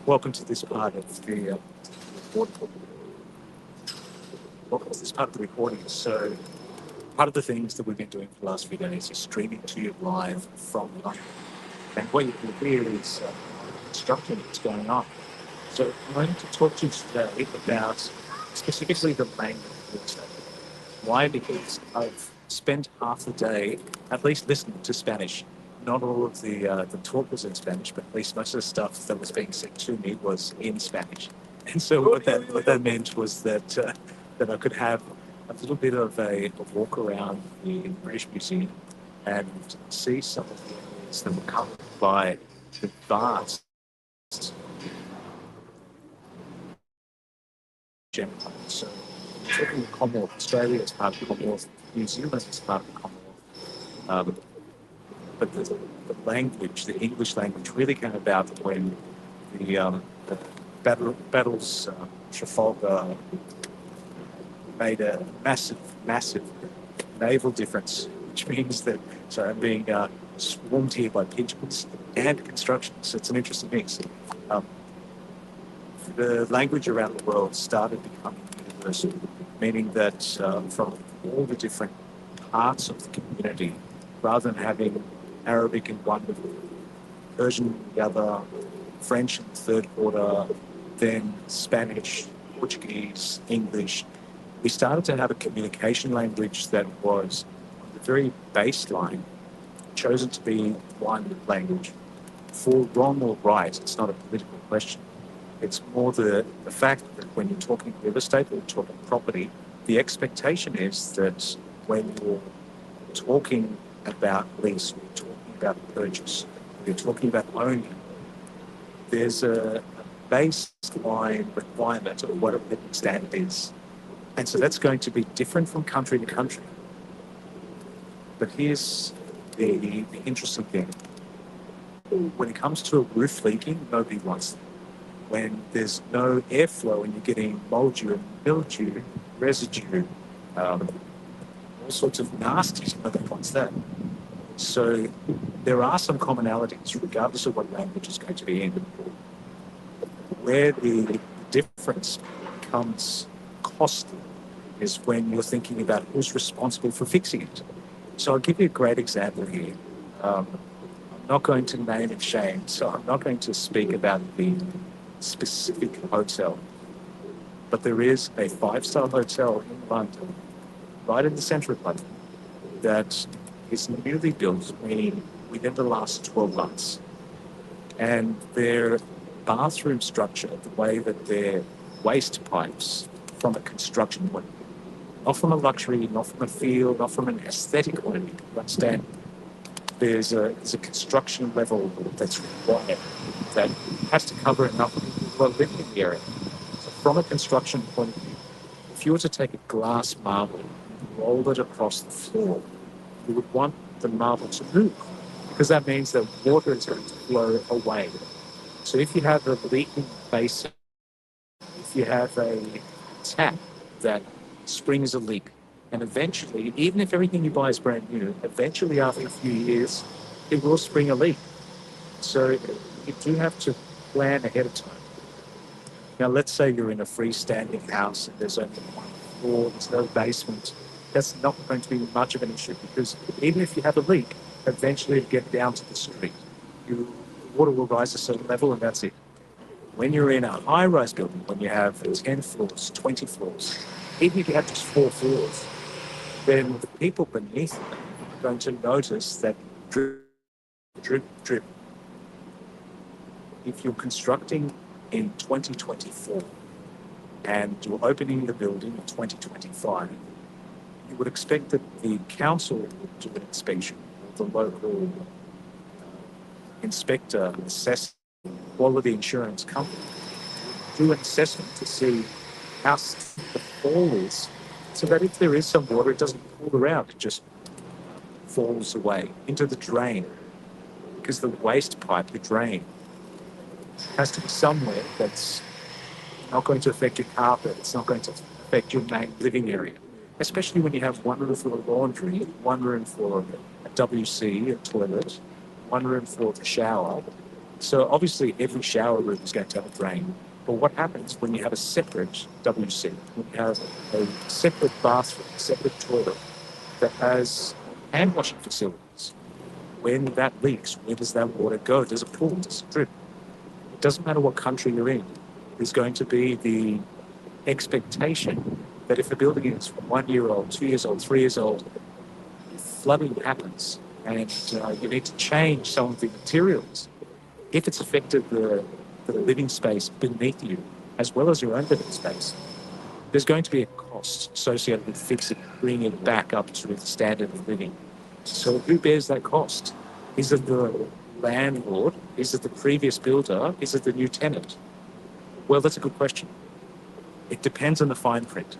Welcome to this part of the recording. Welcome to this part of the recording. So, part of the things that we've been doing for the last few days is streaming to you live from London. And what you can hear is construction that's going on. So, I'm going to talk to you today about specifically the language of real estate. Why? Because I've spent half the day at least listening to Spanish. Not all of the talk was in Spanish, but at least most of the stuff that was being said to me was in Spanish. And so what that meant was that I could have a little bit of a walk around the British Museum and see some of the areas that were covered by the vast gem. So talking the Commonwealth, Australia is part of the Commonwealth, New Zealand is part of the Commonwealth. But the language, the English language, really came about when the battles, Trafalgar, made a massive naval difference, which means that, sorry, I'm being swarmed here by pigeons and construction, so it's an interesting mix. Um, the language around the world started becoming universal, meaning that from all the different parts of the community, rather than having Arabic in one, Persian in the other, French in the third order, then Spanish, Portuguese, English, we started to have a communication language that was the very baseline chosen to be one language. For wrong or right, it's not a political question. It's more the fact that when you're talking real estate or talking property, the expectation is that when you're talking about lease, or you're talking about purchase, or you're talking about owning, there's a baseline requirement of what a living standard is. And so that's going to be different from country to country. But here's the interesting thing. When it comes to a roof leaking, nobody wants that. When there's no airflow and you're getting mildew and mildew, residue, all sorts of nasties, nobody wants that. So there are some commonalities, regardless of what language is going to be in. Where the difference becomes costly is when you're thinking about who's responsible for fixing it. So I'll give you a great example here. I'm not going to name and shame, so I'm not going to speak about the specific hotel. But there is a five-star hotel in London, right in the centre of London, that is newly built within the last 12 months. And their bathroom structure, the way that their waste pipes from a construction point of view, not from a luxury, not from a feel, not from an aesthetic point of view, you understand, there's a construction level that's required that has to cover enough people who are living in the area. So from a construction point of view, if you were to take a glass marble and roll it across the floor, you would want the marble to move because that means that water is going to flow away. So if you have a leaking basin, if you have a tap that springs a leak, and eventually, even if everything you buy is brand new, eventually after a few years, it will spring a leak. So you do have to plan ahead of time. Now, let's say you're in a freestanding house and there's only one floor, there's no basement. That's not going to be much of an issue because even if you have a leak, eventually it'll get down to the street. The water will rise a certain level and that's it. When you're in a high-rise building, when you have 10 floors, 20 floors, even if you have just 4 floors, then the people beneath them are going to notice that drip, drip, drip. If you're constructing in 2024 and you're opening the building in 2025, you would expect that the council would do an inspection, or the local inspector, assessor, quality insurance company, do an assessment to see how steep the fall is, so that if there is some water, it doesn't pool around, it just falls away into the drain. Because the waste pipe, the drain, has to be somewhere that's not going to affect your carpet, it's not going to affect your main living area. Especially when you have one room for the laundry, one room for a WC, a toilet, one room for the shower. So obviously every shower room is going to have a drain. But what happens when you have a separate WC, when you have a separate bathroom, a separate toilet that has hand washing facilities? When that leaks, where does that water go? Does it pool? Does it drip? It doesn't matter what country you're in. There's going to be the expectation that if the building is 1 year old, 2 years old, 3 years old, flooding happens and you need to change some of the materials. If it's affected the living space beneath you, as well as your own living space, there's going to be a cost associated with fixing, bringing it back up to the standard of living. So who bears that cost? Is it the landlord? Is it the previous builder? Is it the new tenant? Well, that's a good question. It depends on the fine print.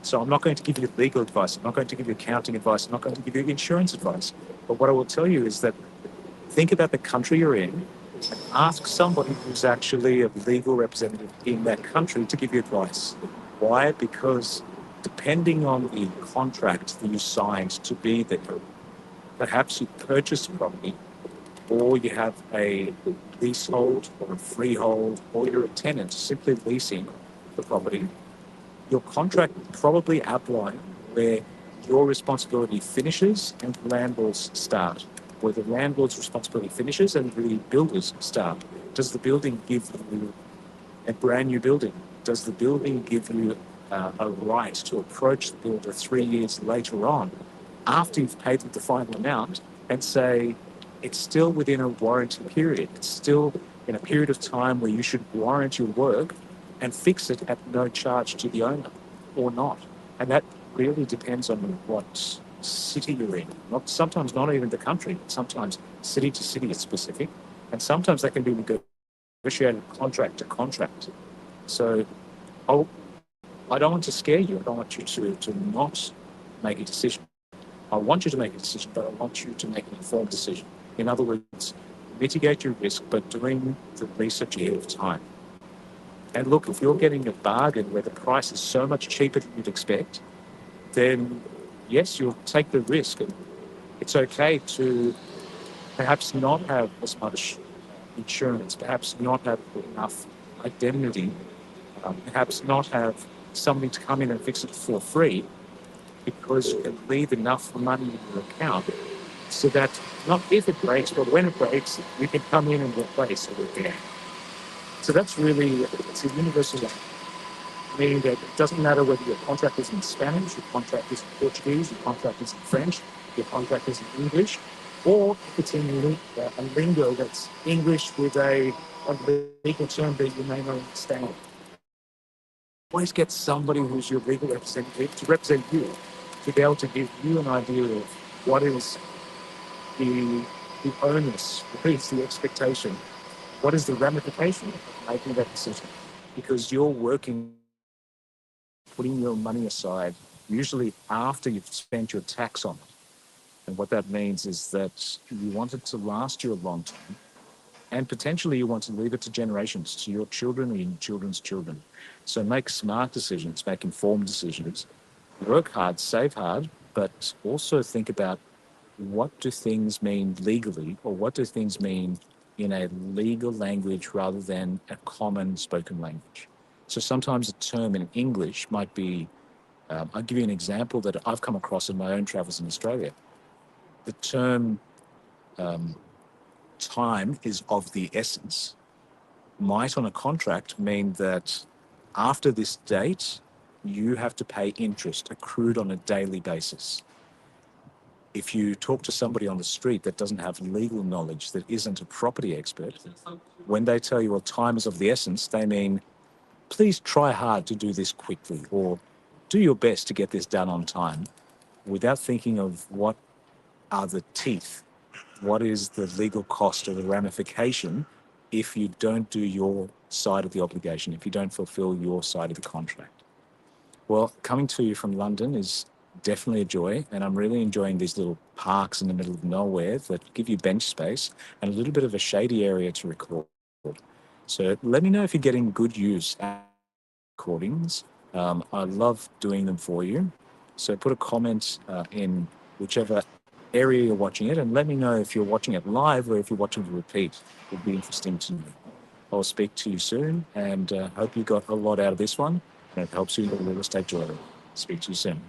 So I'm not going to give you legal advice. I'm not going to give you accounting advice. I'm not going to give you insurance advice. But what I will tell you is that think about the country you're in and ask somebody who's actually a legal representative in that country to give you advice. Why? Because depending on the contract that you signed to be there, perhaps you purchased a property or you have a leasehold or a freehold or you're a tenant simply leasing the property. Your contract probably outline where your responsibility finishes and the landlord's start, where the landlord's responsibility finishes and the builder's start. Does the building give you a brand new building? Does the building give you a right to approach the builder 3 years later on after you've paid them the final amount and say it's still within a warranty period? It's still in a period of time where you should warrant your work and fix it at no charge to the owner or not. And that really depends on what city you're in. Sometimes not even the country, sometimes city to city is specific. And sometimes that can be negotiated contract to contract. So I don't want to scare you. I don't want you to not make a decision. I want you to make a decision, but I want you to make an informed decision. In other words, mitigate your risk, but doing the research ahead of time. And look, if you're getting a bargain where the price is so much cheaper than you'd expect, then yes, you'll take the risk. And it's okay to perhaps not have as much insurance, perhaps not have enough indemnity, perhaps not have somebody to come in and fix it for free, because you can leave enough money in your account so that not if it breaks, but when it breaks, you can come in and replace or repair. So that's really, it's a universal one. Meaning that it doesn't matter whether your contract is in Spanish, your contract is in Portuguese, your contract is in French, your contract is in English, or if it's in a lingo that's English with a legal term that you may not understand. Always get somebody who's your legal representative to represent you, to be able to give you an idea of what is the, the onus, what is the expectation, what is the ramification of making that decision. Because you're working, putting your money aside, usually after you've spent your tax on it. And what that means is that you want it to last you a long time. And potentially you want to leave it to generations, to your children or your children's children. So make smart decisions, make informed decisions. Work hard, save hard, but also think about what do things mean legally, or what do things mean in a legal language rather than a common spoken language. So sometimes a term in English might be, I'll give you an example that I've come across in my own travels in Australia. The term time is of the essence might on a contract mean that after this date, you have to pay interest accrued on a daily basis. If you talk to somebody on the street that doesn't have legal knowledge, that isn't a property expert, when they tell you, well, time is of the essence, they mean, please try hard to do this quickly or do your best to get this done on time, without thinking of what are the teeth, what is the legal cost or the ramification if you don't do your side of the obligation, if you don't fulfill your side of the contract. Well, coming to you from London is definitely a joy, and I'm really enjoying these little parks in the middle of nowhere that give you bench space and a little bit of a shady area to record. So let me know if you're getting good use out of recordings. I love doing them for you. So put a comment in whichever area you're watching it, and let me know if you're watching it live or if you're watching the repeat. It would be interesting to know. I'll speak to you soon, and hope you got a lot out of this one, and it helps you in the real estate journey. Speak to you soon.